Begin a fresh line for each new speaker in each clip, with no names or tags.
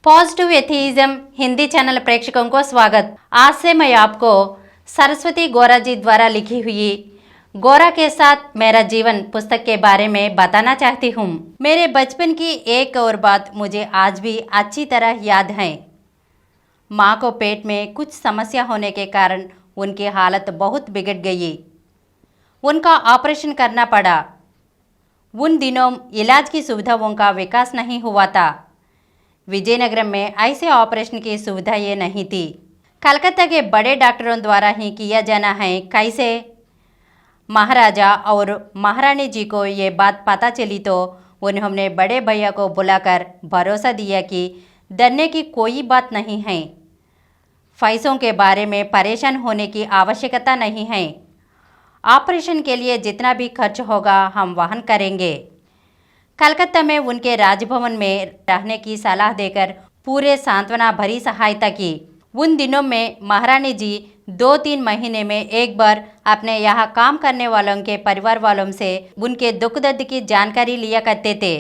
Positive atheism Hindi channel प्रेक्षकों को स्वागत। आज से मैं आपको सरस्वती गोरा जी द्वारा लिखी हुई गोरा के साथ मेरा जीवन पुस्तक के बारे में बताना चाहती हूँ। मेरे बचपन की एक और बात मुझे आज भी अच्छी तरह याद है। माँ को पेट में कुछ समस्या होने के कारण उनकी हालत बहुत बिगड़ गई। उनका ऑपरेशन करना पड़ा। उन दिनों इलाज की सुविधाओं का विकास नहीं हुआ था। विजयनगरम में ऐसे ऑपरेशन की सुविधा ये नहीं थी। कलकत्ता के बड़े डॉक्टरों द्वारा ही किया जाना है। कैसे? महाराजा और महारानी जी को ये बात पता चली तो उन्होंने बड़े भैया को बुलाकर भरोसा दिया कि डरने की कोई बात नहीं है, पैसों के बारे में परेशान होने की आवश्यकता नहीं है, ऑपरेशन के लिए जितना भी खर्च होगा हम वहन करेंगे। कलकत्ता में उनके राजभवन में रहने की सलाह देकर पूरे सांत्वना भरी सहायता की। उन दिनों में महारानी जी 2-3 महीने में एक बार अपने यहाँ काम करने वालों के परिवार वालों से उनके दुख दर्द की जानकारी लिया करते थे।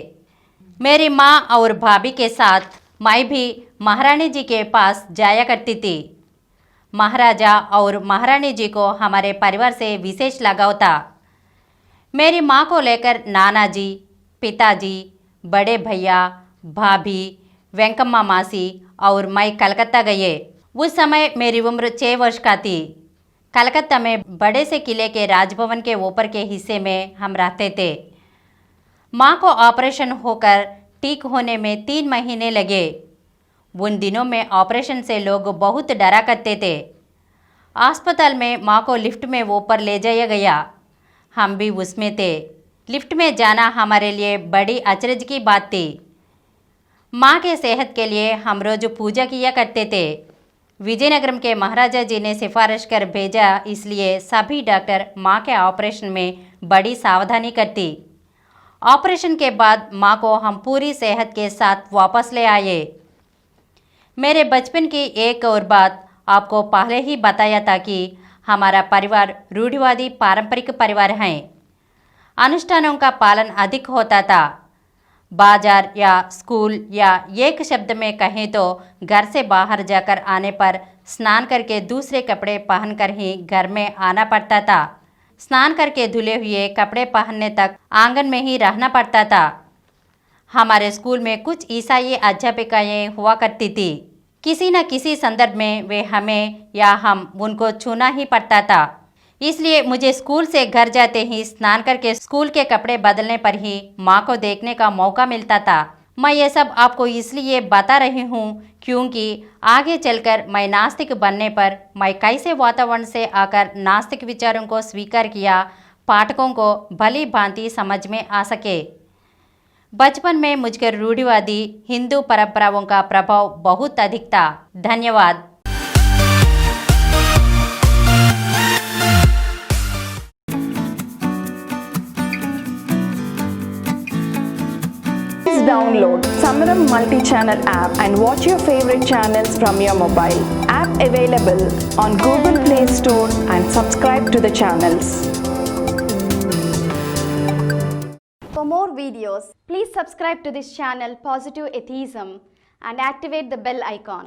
मेरी माँ और भाभी के साथ मैं भी महारानी जी के पास जाया करती थी। महाराजा और महारानी जी को हमारे परिवार से विशेष लगाव था। मेरी माँ को लेकर नाना जी, पिताजी, बड़े भैया, भाभी, वेंकम्मा मासी और मैं कलकत्ता गए। उस समय मेरी उम्र 6 वर्ष का थी। कलकत्ता में बड़े से किले के राजभवन के ऊपर के हिस्से में हम रहते थे। माँ को ऑपरेशन होकर ठीक होने में 3 महीने लगे। उन दिनों में ऑपरेशन से लोग बहुत डरा करते थे। अस्पताल में माँ को लिफ्ट में ऊपर ले जाया गया। हम भी उसमें थे। लिफ्ट में जाना हमारे लिए बड़ी अचरज की बात थी। माँ के सेहत के लिए हम रोज पूजा किया करते थे। विजयनगरम के महाराजा जी ने सिफारिश कर भेजा, इसलिए सभी डॉक्टर माँ के ऑपरेशन में बड़ी सावधानी करती। ऑपरेशन के बाद माँ को हम पूरी सेहत के साथ वापस ले आए। मेरे बचपन की एक और बात आपको पहले ही बताया था कि हमारा परिवार रूढ़िवादी पारंपरिक परिवार है। अनुष्ठानों का पालन अधिक होता था। बाजार या स्कूल या एक शब्द में कहें तो घर से बाहर जाकर आने पर स्नान करके दूसरे कपड़े पहनकर ही घर में आना पड़ता था। स्नान करके धुले हुए कपड़े पहनने तक आंगन में ही रहना पड़ता था। हमारे स्कूल में कुछ ईसाई अध्यापिकाएँ हुआ करती थी। किसी न किसी संदर्भ में वे हमें या हम उनको छूना ही पड़ता था। इसलिए मुझे स्कूल से घर जाते ही स्नान करके स्कूल के कपड़े बदलने पर ही माँ को देखने का मौका मिलता था। मैं ये सब आपको इसलिए बता रही हूँ क्योंकि आगे चलकर मैं नास्तिक बनने पर मैं कैसे वातावरण से आकर नास्तिक विचारों को स्वीकार किया, पाठकों को भली भांति समझ में आ सके। बचपन में मुझ पर रूढ़िवादी हिंदू परंपराओं का प्रभाव बहुत अधिक था। धन्यवाद।
Download Samaram multi-channel app and watch your favorite channels from your mobile. App available on Google Play Store and subscribe to the channels.
For more videos, please subscribe to this channel Positive Atheism and activate the bell icon.